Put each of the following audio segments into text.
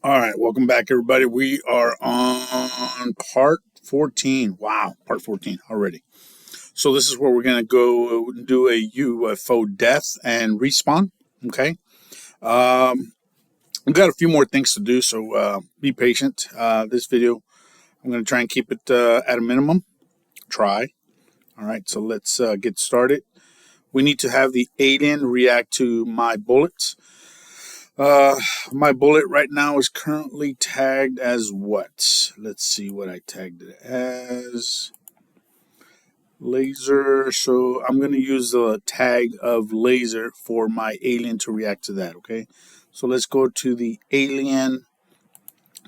All right, welcome back, everybody. We are on part 14. Wow, part 14 already. So, this is where we're going to go do a UFO death and respawn. Okay. Um, we've got a few more things to do, so be patient. This video, I'm going to try and keep it at a minimum. Try. All right, so let's get started. We need to have the alien react to my bullets. Uh, my bullet right now is currently tagged as what? Let's see what I tagged it as. Laser. So I'm going to use the tag of laser for my alien to react to that, okay? So let's go to the alien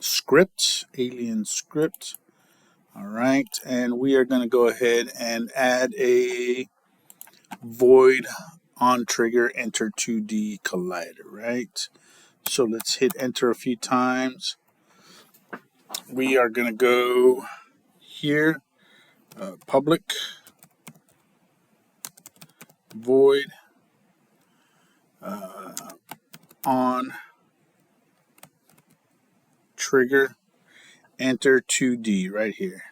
script. Alien script. All right. And we are going to go ahead and add a void on trigger enter 2D collider, right? So let's hit enter a few times. We are going to go here, public, void, on, trigger, enter 2D right here.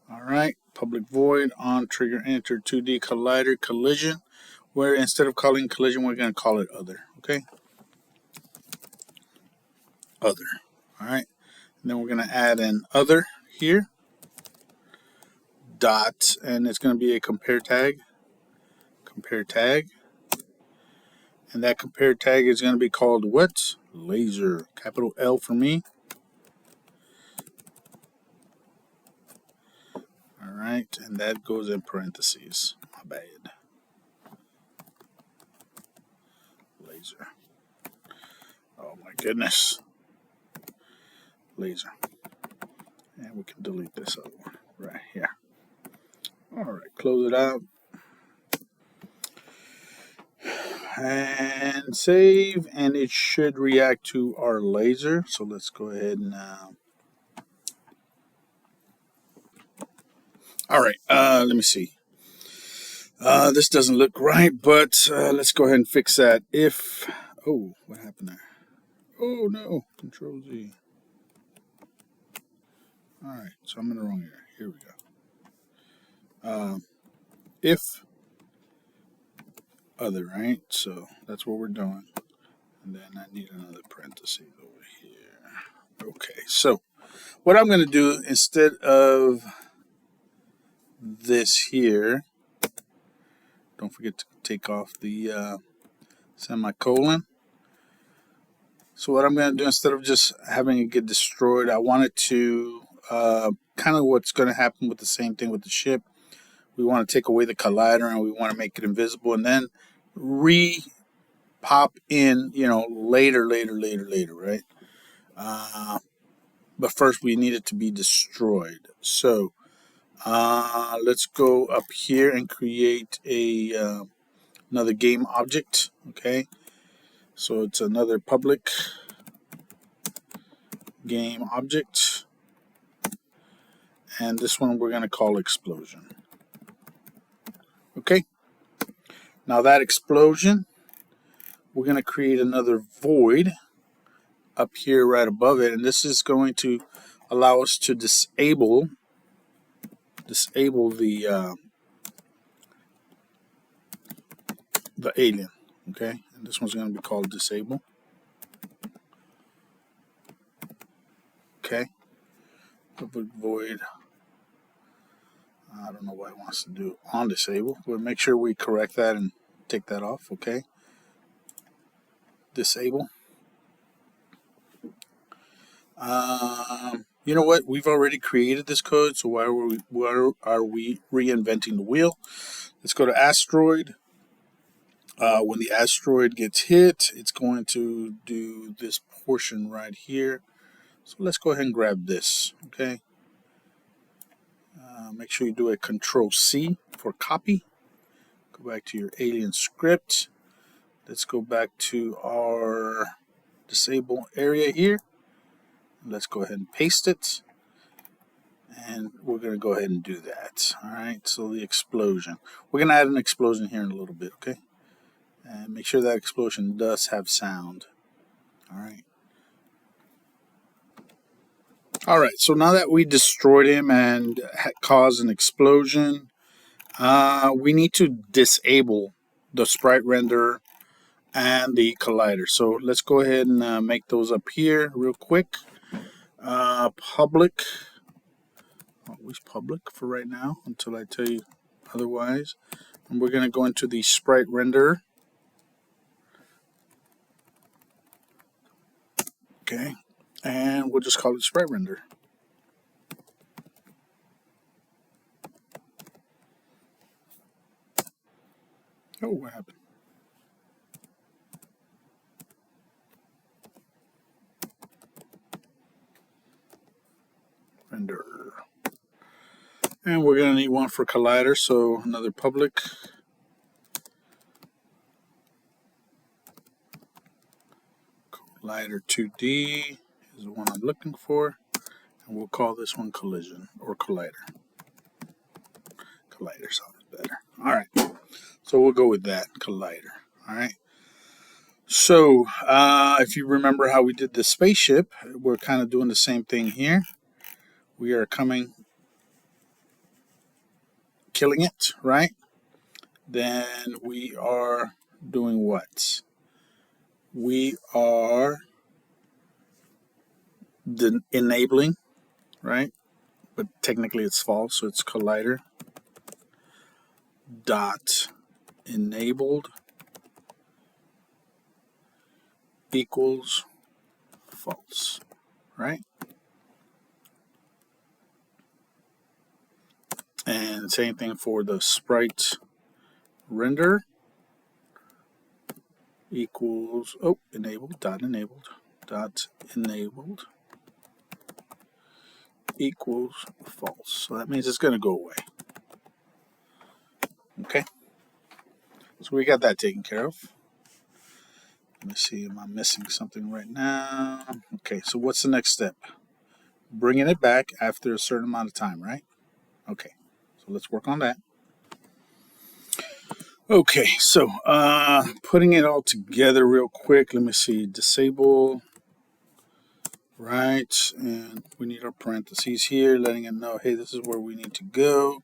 All right, public void, on, trigger, enter 2D collider, collision, where instead of calling collision, we're going to call it other, okay? Other, all right. And then we're going to add an other here, dot, and it's going to be a compare tag, and that compare tag is going to be called what? Laser, capital L for me. All right, and that goes in parentheses. My bad. Laser. Oh my goodness. Laser. And we can delete this other one right here. All right, close it out. And save, and it should react to our laser. So let's go ahead and all right, let me see. This doesn't look right, but let's go ahead and fix that. If, oh, what happened there? Oh no, Control Z. All right, so I'm in the wrong area. Here we go. If other, right? So that's what we're doing. And then I need another parenthesis over here. Okay, so what I'm going to do instead of this here, don't forget to take off the semicolon. So what I'm going to do instead of just having it get destroyed, I want it to kind of what's going to happen with the same thing with the ship. We want to take away the collider and we want to make it invisible and then pop in, later, right? But first we need it to be destroyed. So let's go up here and create another game object. Okay, so it's another public game object, and this one we're going to call explosion. Okay, now that explosion, we're going to create another void up here right above it, and this is going to allow us to disable the alien. Okay, and this one's going to be called disable. Okay, public void. I don't know why it wants to do on disable, but make sure we correct that and take that off. Okay, disable. You know what? We've already created this code, so why are we reinventing the wheel? Let's go to asteroid. When the asteroid gets hit, it's going to do this portion right here. So let's go ahead and grab this. Okay. Make sure you do a Control C for copy. Go back to your alien script. Let's go back to our disable area here. Let's go ahead and paste it. And we're going to go ahead and do that. All right, so the explosion. We're going to add an explosion here in a little bit, okay? And make sure that explosion does have sound. All right. All right. So now that we destroyed him and caused an explosion, we need to disable the sprite renderer and the collider. So let's go ahead and make those up here real quick. Public, always public for right now until I tell you otherwise. And we're going to go into the sprite renderer. Okay. And we'll just call it sprite render. Oh, what happened? Render. And we're going to need one for collider, so another public. Collider 2D is the one I'm looking for. And we'll call this one collision or collider. Collider sounds better. All right. So we'll go with that, collider. All right. So if you remember how we did the spaceship, we're kind of doing the same thing here. We are killing it, right? Then we are doing what? We are enabling, right? But technically it's false, so it's collider dot enabled equals false, right? And same thing for the sprite render equals enabled dot enabled equals false. So that means it's going to go away. Okay, so we got that taken care of. Let me see, am I missing something right now? Okay, so what's the next step? Bringing it back after a certain amount of time, right? Okay, so let's work on that. Okay, so putting it all together real quick. Let me see, disable, right? And we need our parentheses here, letting it know, hey, this is where we need to go.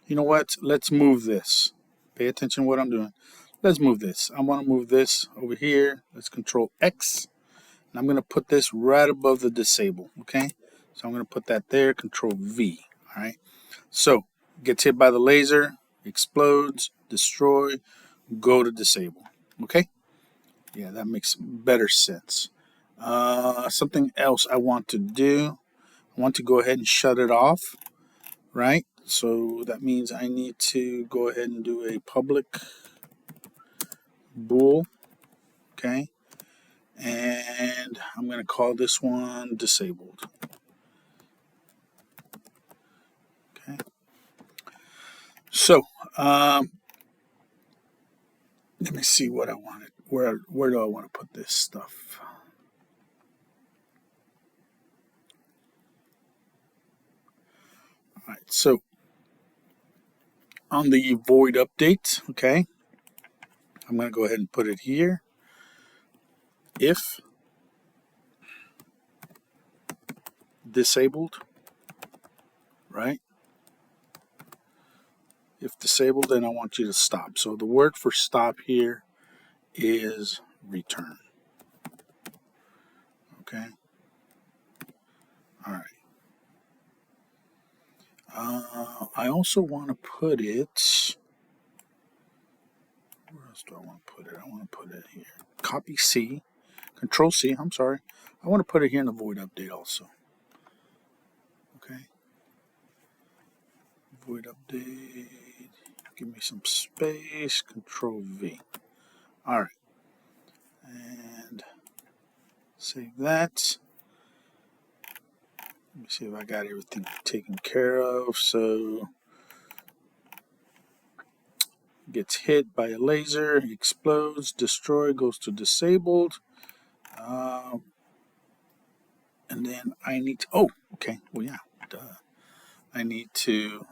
You know what? Let's move this. Pay attention to what I'm doing. Let's move this. I want to move this over here. Let's control X. And I'm going to put this right above the disable, okay? So I'm going to put that there, control V, all right? So, gets hit by the laser, explodes, destroy, go to disable, okay? Yeah, that makes better sense. Something else I want to do, I want to go ahead and shut it off, right? So that means I need to go ahead and do a public bool, okay? And I'm going to call this one disabled. Okay. So let me see what I wanted. Where do I want to put this stuff? All right. So on the void update, okay, I'm going to go ahead and put it here. If disabled, right? If disabled, then I want you to stop. So the word for stop here is return. Okay. All right. I also want to put it. Where else do I want to put it? I want to put it here. Copy C, Control C. I'm sorry. I want to put it here in the void update also. Okay. Void update. Give me some space. Control V. All right. And save that. Let me see if I got everything taken care of. So gets hit by a laser, explodes, destroy, goes to disabled. And then I need to, oh, okay, well, yeah, duh. I need to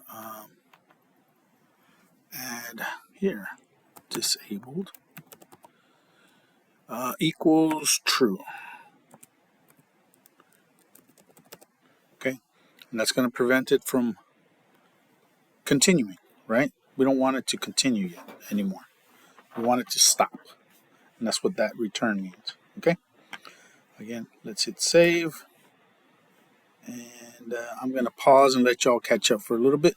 add here, disabled. equals true. Okay, and that's going to prevent it from continuing, right? We don't want it to continue yet anymore. We want it to stop, and that's what that return means. Okay, again, let's hit save, and I'm going to pause and let y'all catch up for a little bit.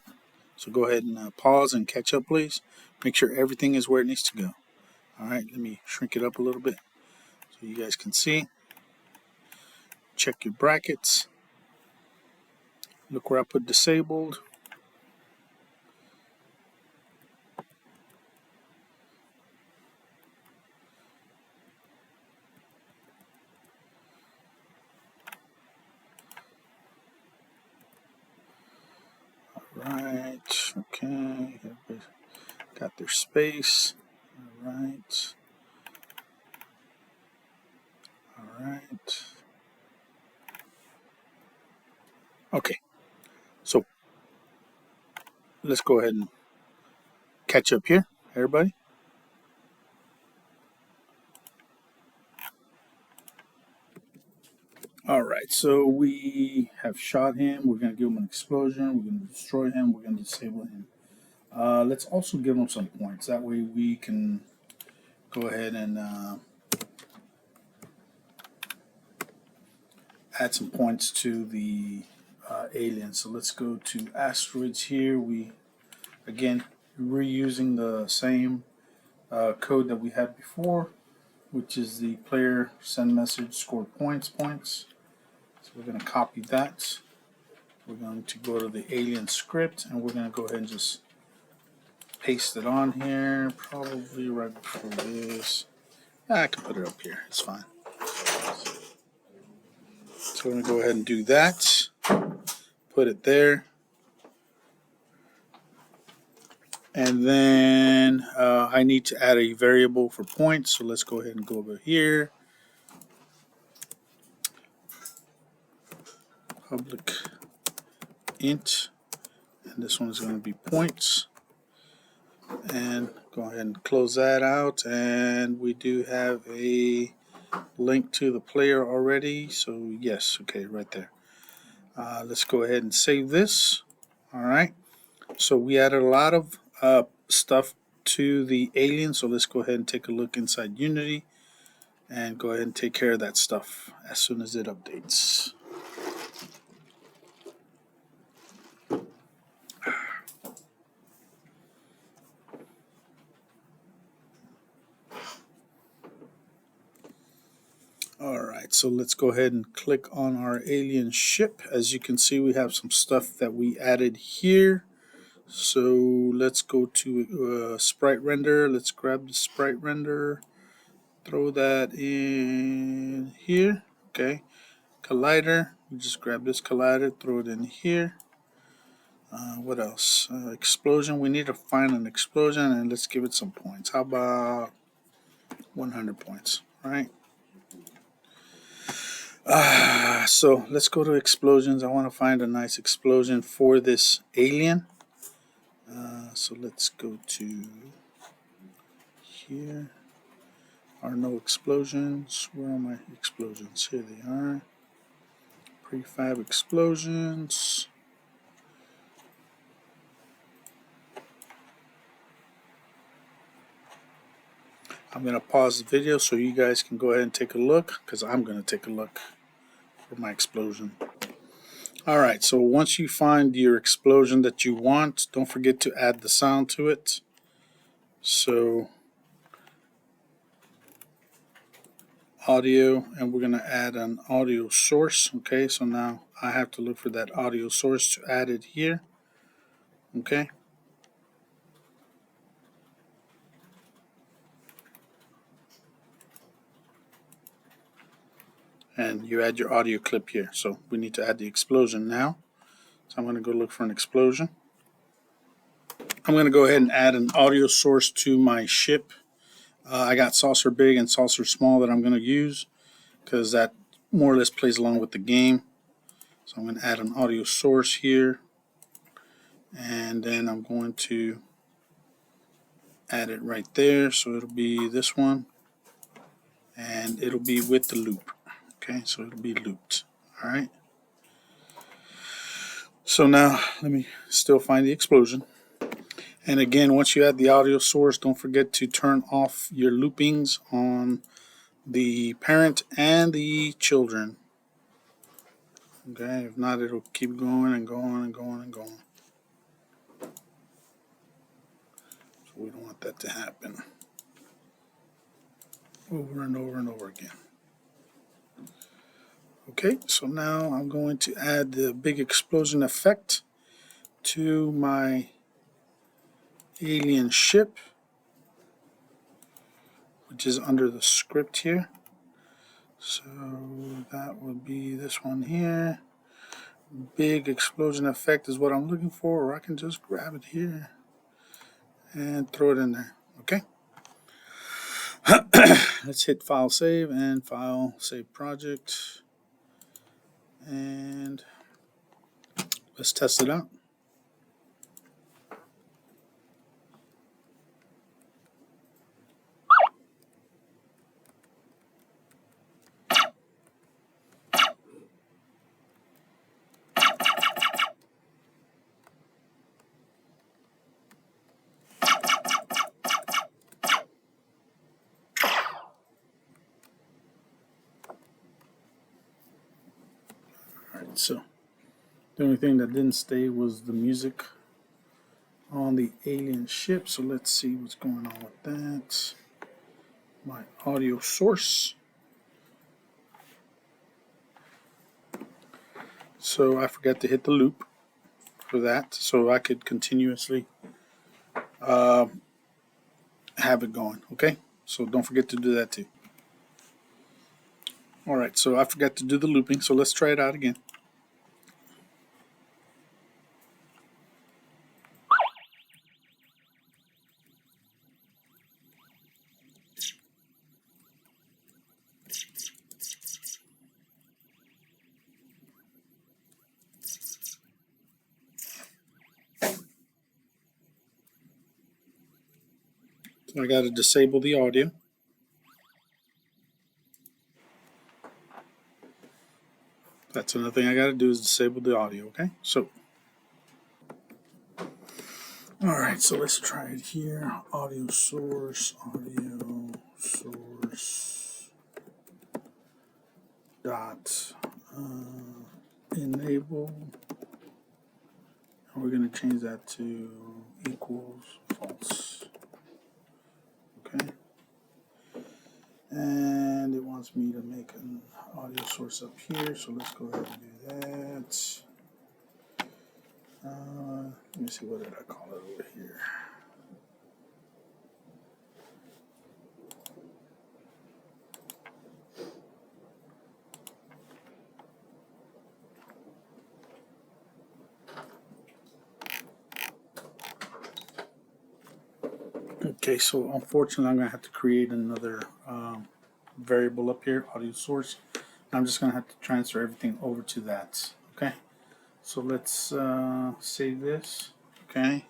So go ahead and pause and catch up, please. Make sure everything is where it needs to go. All right, let me shrink it up a little bit so you guys can see. Check your brackets. Look where I put disabled. Right, okay, everybody got their space. All right, all right. Okay, so let's go ahead and catch up here, everybody. All right, so we have shot him. We're going to give him an explosion. We're going to destroy him. We're going to disable him. Let's also give him some points. That way we can go ahead and add some points to the alien. So let's go to asteroids here. Again, we're using the same code that we had before, which is the player send message score points. So we're going to copy that. We're going to go to the alien script, and we're going to go ahead and just paste it on here, probably right before this. I can put it up here, it's fine. So we're going to go ahead and do that. Put it there. And then I need to add a variable for points, so let's go ahead and go over here. Public int, and this one is going to be points. And go ahead and close that out, and we do have a link to the player already, so yes, okay, right there. Let's go ahead and save this. All right, so we added a lot of stuff to the alien, so let's go ahead and take a look inside Unity and go ahead and take care of that stuff as soon as it updates. Alright, so let's go ahead and click on our alien ship. As you can see, we have some stuff that we added here. So let's go to sprite render. Let's grab the sprite render, throw that in here. Okay, collider, you just grab this collider, throw it in here. What else? Explosion, we need to find an explosion, and let's give it some points. How about 100 points, right? So let's go to explosions. I want to find a nice explosion for this alien. So let's go to here. Are no explosions. Where are my explosions? Here they are. Prefab explosions. I'm going to pause the video so you guys can go ahead and take a look, because I'm going to take a look for my explosion. Alright, so once you find your explosion that you want, don't forget to add the sound to it. So audio, and we're going to add an audio source. Okay, so now I have to look for that audio source to add it here. Okay. And you add your audio clip here. So we need to add the explosion now. So I'm going to go look for an explosion. I'm going to go ahead and add an audio source to my ship. I got saucer big and saucer small that I'm going to use because that more or less plays along with the game. So I'm going to add an audio source here, and then I'm going to add it right there. So it'll be this one. and it'll be with the loop. Okay, so it'll be looped. All right. So now let me still find the explosion. And again, once you add the audio source, don't forget to turn off your loopings on the parent and the children. Okay, if not, it'll keep going and going and going and going. So we don't want that to happen over and over and over again. Okay, so now I'm going to add the big explosion effect to my alien ship, which is under the script here. So that would be this one here. Big explosion effect is what I'm looking for, or I can just grab it here and throw it in there. Okay. Let's hit File Save and File Save Project, and let's test it out. Alright, so the only thing that didn't stay was the music on the alien ship, so let's see what's going on with that. My audio source. So I forgot to hit the loop for that, so I could continuously have it going. Okay, so don't forget to do that too. Alright, so I forgot to do the looping, so let's try it out again. So I got to disable the audio. That's another thing I got to do is disable the audio. Okay, so alright, so let's try it here. Audio source dot enable, and we're going to change that to equals false. Okay, and it wants me to make an audio source up here, so let's go ahead and do that. Let me see, what did I call it over here? Okay, so unfortunately I'm going to have to create another variable up here, audio source. I'm just going to have to transfer everything over to that. Okay, so let's save this. Okay,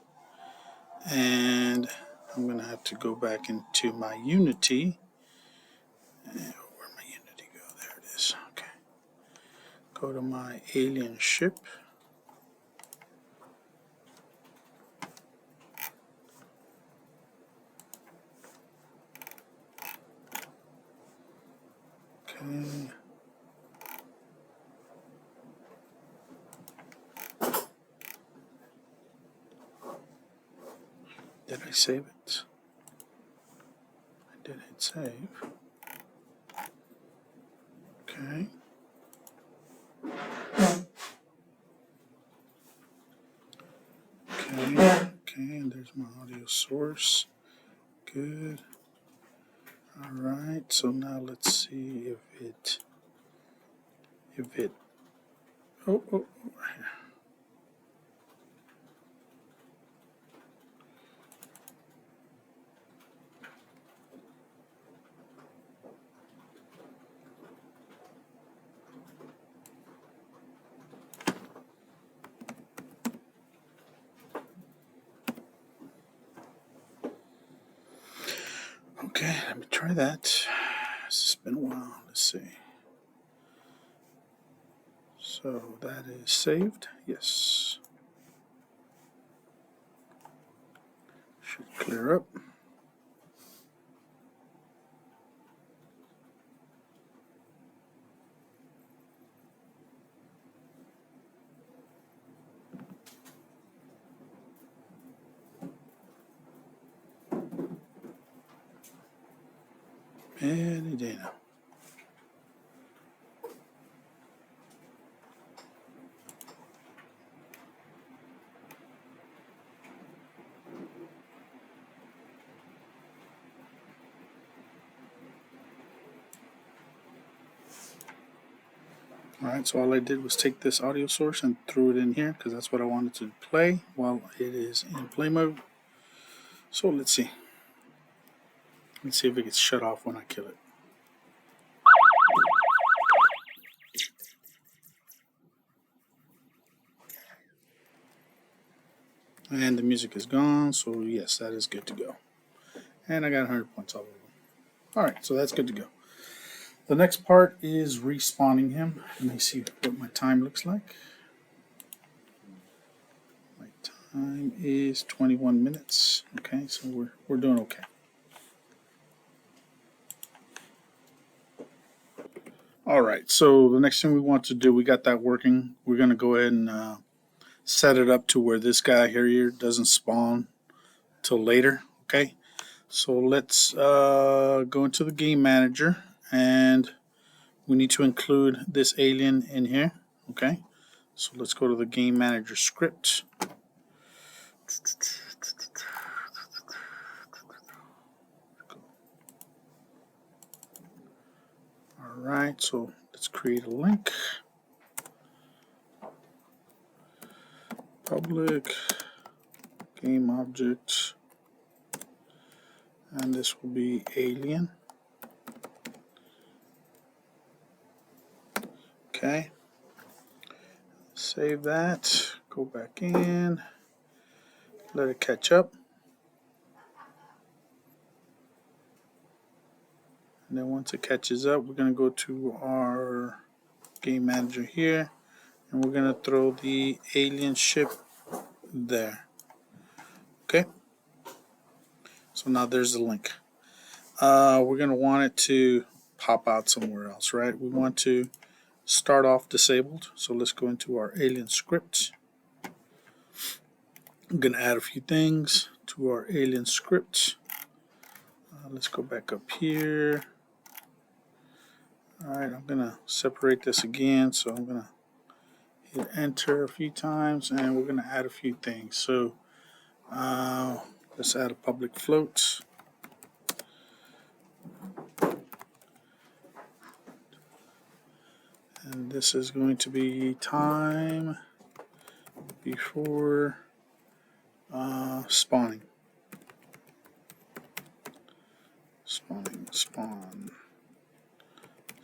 and I'm going to have to go back into my Unity. Where'd my Unity go? There it is. Okay, go to my alien ship. Okay. Did I save it? I did hit save. Okay. Okay, and there's my audio source. Good. Alright, so now let's see if it, oh, okay, let me try that. been a while. Let's see. So that is saved. Yes. Should clear up. Any day now. Alright, so all I did was take this audio source and threw it in here because that's what I wanted to play while it is in play mode. So let's see. Let's see if it gets shut off when I kill it. And the music is gone, so yes, that is good to go. And I got 100 points all of them. Alright, so that's good to go. The next part is respawning him. Let me see what my time looks like. My time is 21 minutes. Okay, so we're doing okay. Alright, so the next thing we want to do, we got that working. We're going to go ahead and set it up to where this guy here doesn't spawn till later. Okay, so let's go into the game manager, and we need to include this alien in here. Okay, so let's go to the game manager script. Alright, so let's create a link. Public game object, and this will be alien. Okay, save that, go back in, let it catch up, and then once it catches up, we're going to go to our game manager here, and we're going to throw the alien ship there. Okay, so now there's the link. We're going to want it to pop out somewhere else, right? We want to start off disabled, so let's go into our alien script. I'm going to add a few things to our alien script. Let's go back up here. Alright, I'm going to separate this again, so I'm going to hit enter a few times, and we're going to add a few things. So let's add a public float. And this is going to be time before spawning.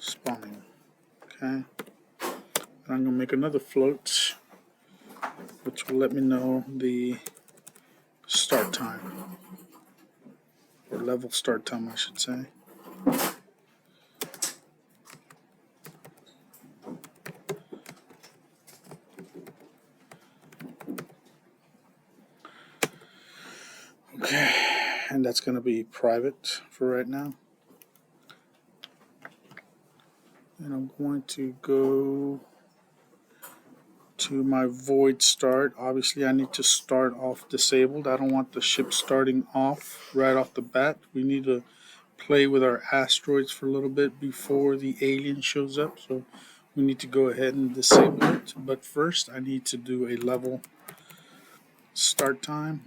Spawning. Okay. And I'm going to make another float, which will let me know the start time, or level start time, I should say. Okay, and that's going to be private for right now. And I'm going to go to my void start. Obviously, I need to start off disabled. I don't want the ship starting off right off the bat. We need to play with our asteroids for a little bit before the alien shows up. So we need to go ahead and disable it. But first, I need to do a level start time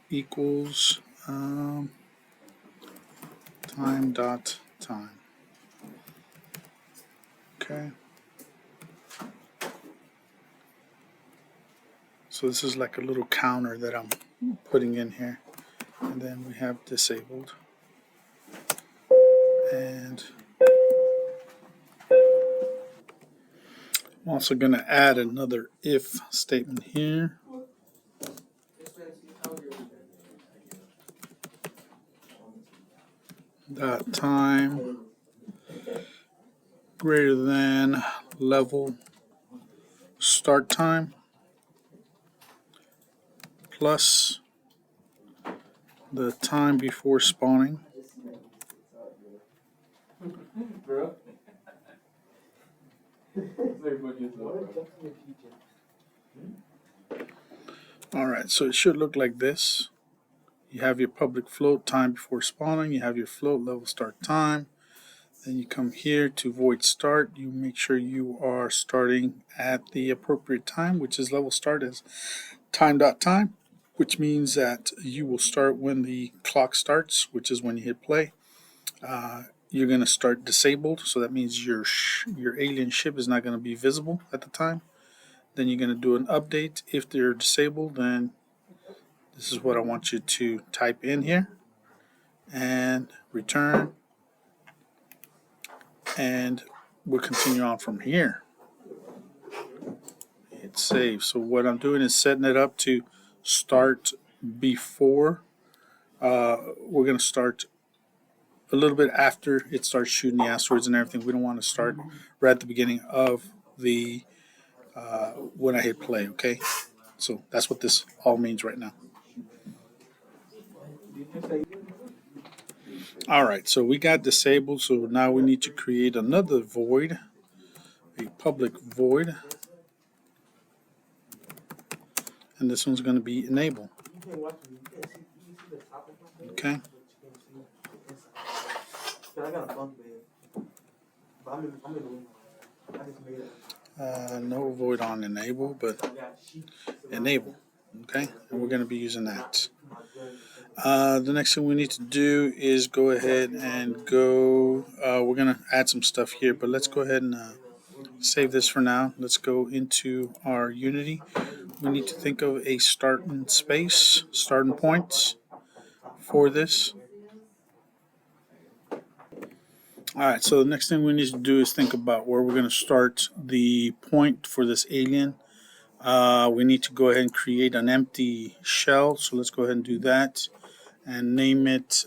equals time. Okay. So this is like a little counter that I'm putting in here. And then we have disabled. And I'm also going to add another if statement here. Dot time greater than level start time plus the time before spawning. Alright, so it should look like this. You have your public float time before spawning, you have your float level start time, then you come here to void start. You make sure you are starting at the appropriate time, which is level start as time.time, which means that you will start when the clock starts, which is when you hit play. You're going to start disabled, so that means your alien ship is not going to be visible at the time. Then you're going to do an update. If they're disabled, then this is what I want you to type in here and return, and we'll continue on from here. Hit save. So what I'm doing is setting it up to start before. We're going to start a little bit after it starts shooting the asteroids and everything. We don't want to start right at the beginning of the when I hit play, okay? So that's what this all means right now. Alright, so we got disabled, so now we need to create another void, a public void, and this one's going to be enable. Okay. No void on enable, but enable. Okay, and we're going to be using that. The next thing we need to do is go ahead and go. We're going to add some stuff here, but let's go ahead and save this for now. Let's go into our Unity. We need to think of a starting space, starting points for this. Alright, so the next thing we need to do is think about where we're going to start the point for this alien. We need to go ahead and create an empty shell, so let's go ahead and do that and name it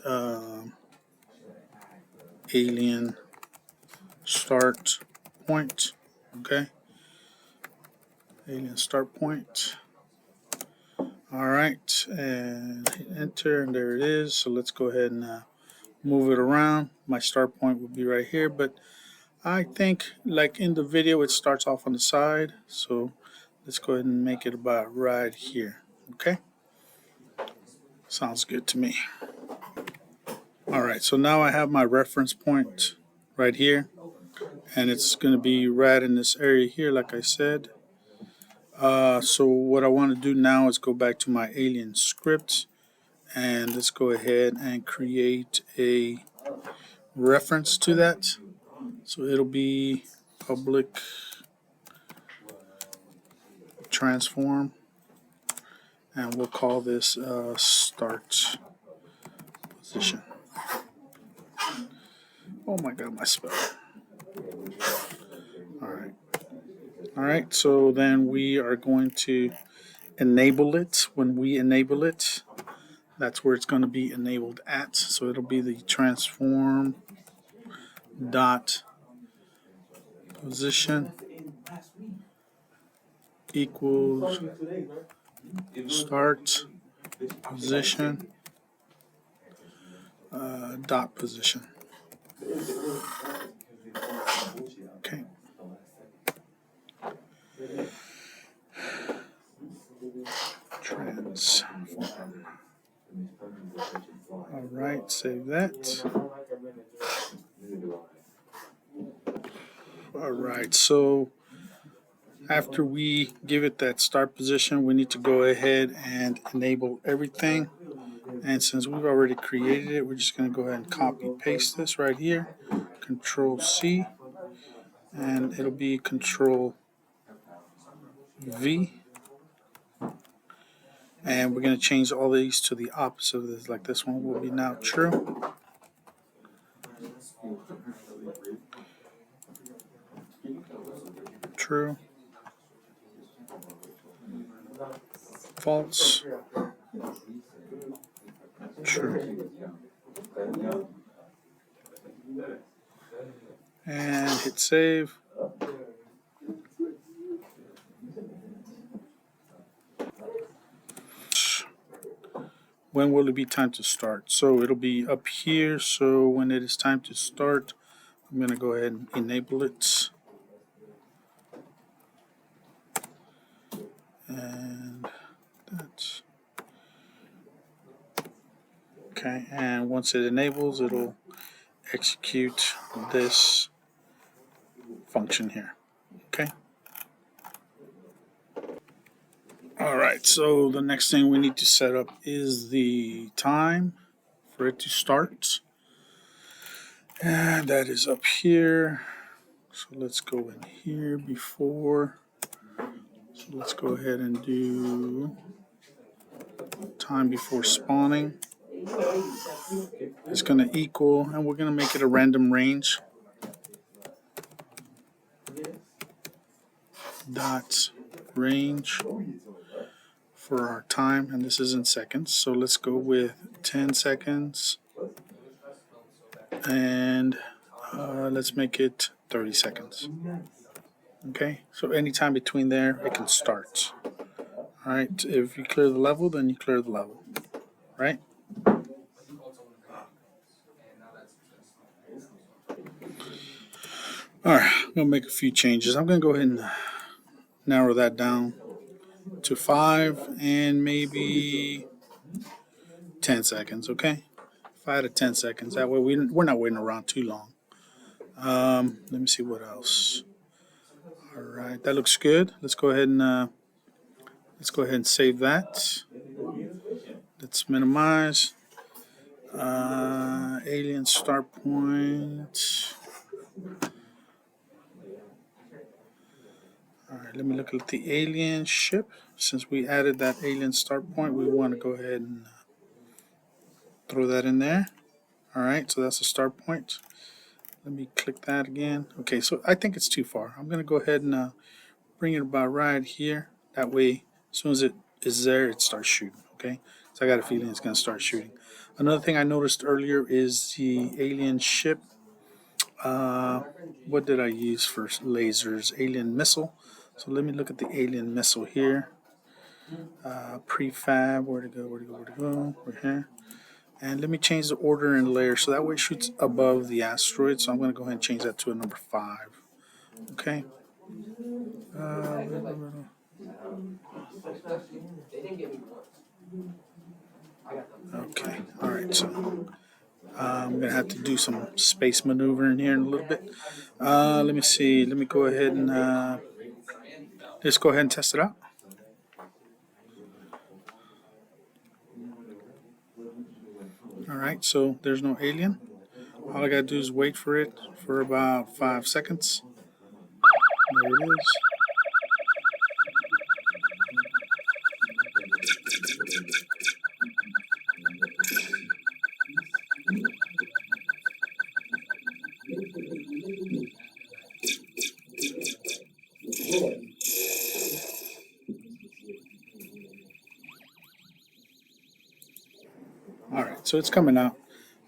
alien start point. Okay, alien start point. Alright, and hit enter, and there it is. So let's go ahead and move it around. My start point will be right here, but I think like in the video it starts off on the side, so let's go ahead and make it about right here. Okay, sounds good to me. Alright, so now I have my reference point right here, and it's going to be right in this area here, like I said. So what I want to do now is go back to my alien script, and let's go ahead and create a reference to that. So it'll be public transform, and we'll call this start position. Oh my god, my spell. Alright, so then we are going to enable it. When we enable it, that's where it's going to be enabled at. So it'll be the transform dot position equals start position dot position. Okay. Transform. All right, save that. All right, so after we give it that start position, we need to go ahead and enable everything. And since we've already created it, we're just going to go ahead and copy paste this right here. Control C, and it'll be Control V. And we're going to change all these to the opposite of this, like this one will be now true. True. False. True. and hit save. When will it be time to start? So it'll be up here. So when it is time to start, I'm going to go ahead and enable it. And that's okay. And once it enables, it'll execute this function here. Okay. All right. So the next thing we need to set up is the time for it to start. And that is up here. So let's go in here before. So let's go ahead and do time before spawning. It's going to equal, and we're going to make it a random range. Dot range for our time, and this is in seconds. So let's go with 10 seconds, and let's make it 30 seconds. Okay, so anytime between there, it can start. All right, if you clear the level, then you clear the level, right? All right, I'm gonna make a few changes. I'm gonna go ahead and narrow that down to 5 and maybe 10 seconds, okay? 5 to 10 seconds. That way we're not waiting around too long. Let me see what else. All right, that looks good. Let's go ahead and save that. Let's minimize. Alien start point. All right, let me look at the alien ship. Since we added that alien start point, we want to go ahead and throw that in there. All right, so that's a start point. Let me click that again. Okay, so I think it's too far. I'm going to go ahead and bring it about right here. That way, as soon as it is there, it starts shooting. Okay, so I got a feeling it's going to start shooting. Another thing I noticed earlier is the alien ship. What did I use for lasers? Alien missile. So let me look at the alien missile here. Prefab. Where to go? We're here. And let me change the order and layer so that way it shoots above the asteroid. So I'm going to go ahead and change that to a number 5. Okay. Okay. All right. So I'm going to have to do some space maneuvering here in a little bit. Let me see. Let me go ahead and let's go ahead and test it out. All right. So there's no alien. All I got to do is wait for it for about 5 seconds. There it is. All right, so it's coming out.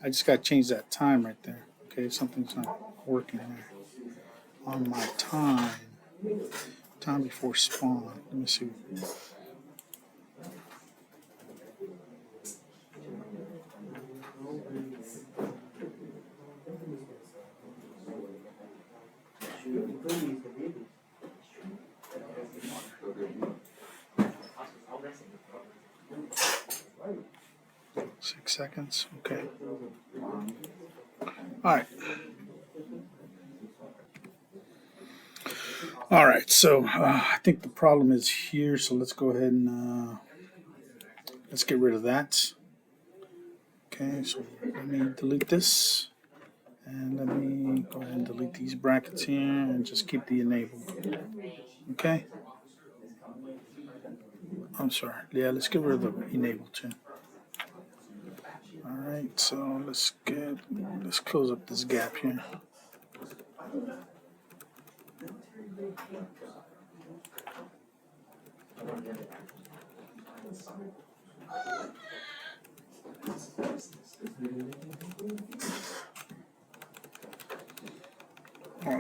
I just got to change that time right there. Okay, something's not working there. On my time before spawn. Let me see. Six seconds. Okay. All right. All right. So I think the problem is here. So let's go ahead and let's get rid of that. Okay. So let me delete this, and let me go ahead and delete these brackets here, and just keep the enabled. Okay. I'm sorry. Yeah. Let's get rid of the enabled too. All right, so let's close up this gap here.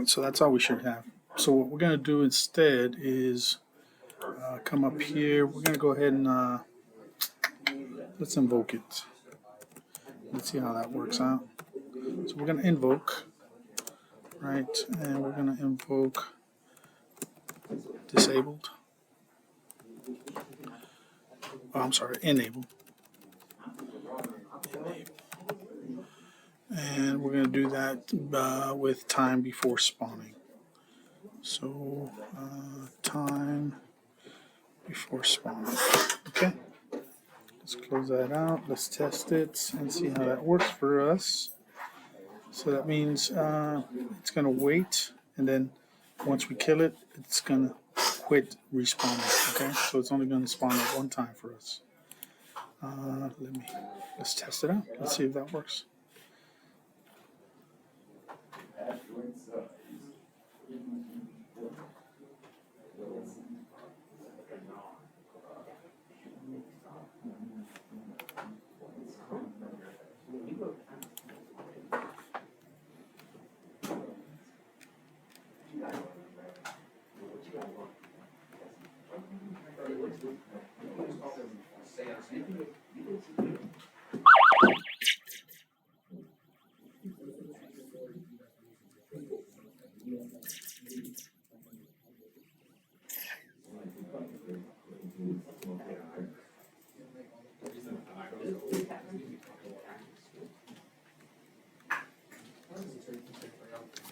So that's all we should have. So what we're going to do instead is come up here. We're going to go ahead and let's invoke it. Let's see how that works out. So we're going to invoke, right? And we're going to invoke disabled. Oh, I'm sorry, enable. And we're going to do that with time before spawning. So time before spawning. Okay. Let's close that out. Let's test it and see how that works for us. So that means it's going to wait, and then once we kill it, it's going to quit respawning. Okay, so it's only going to spawn at one time for us. Let's test it out. Let's see if that works.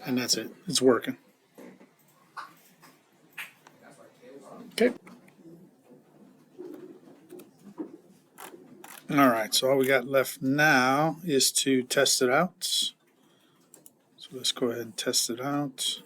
And that's it. It's working. Okay. All right. So all we got left now is to test it out. So let's go ahead and test it out.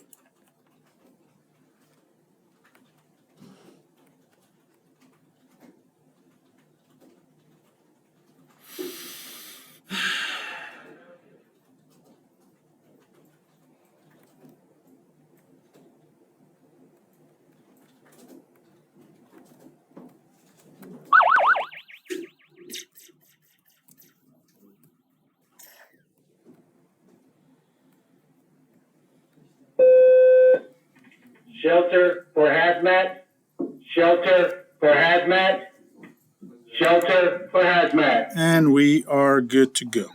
Shelter for hazmat. Shelter for hazmat. Shelter for hazmat. And we are good to go.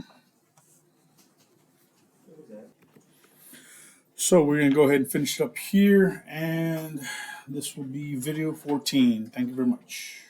So we're going to go ahead and finish it up here, and this will be video 14. Thank you very much.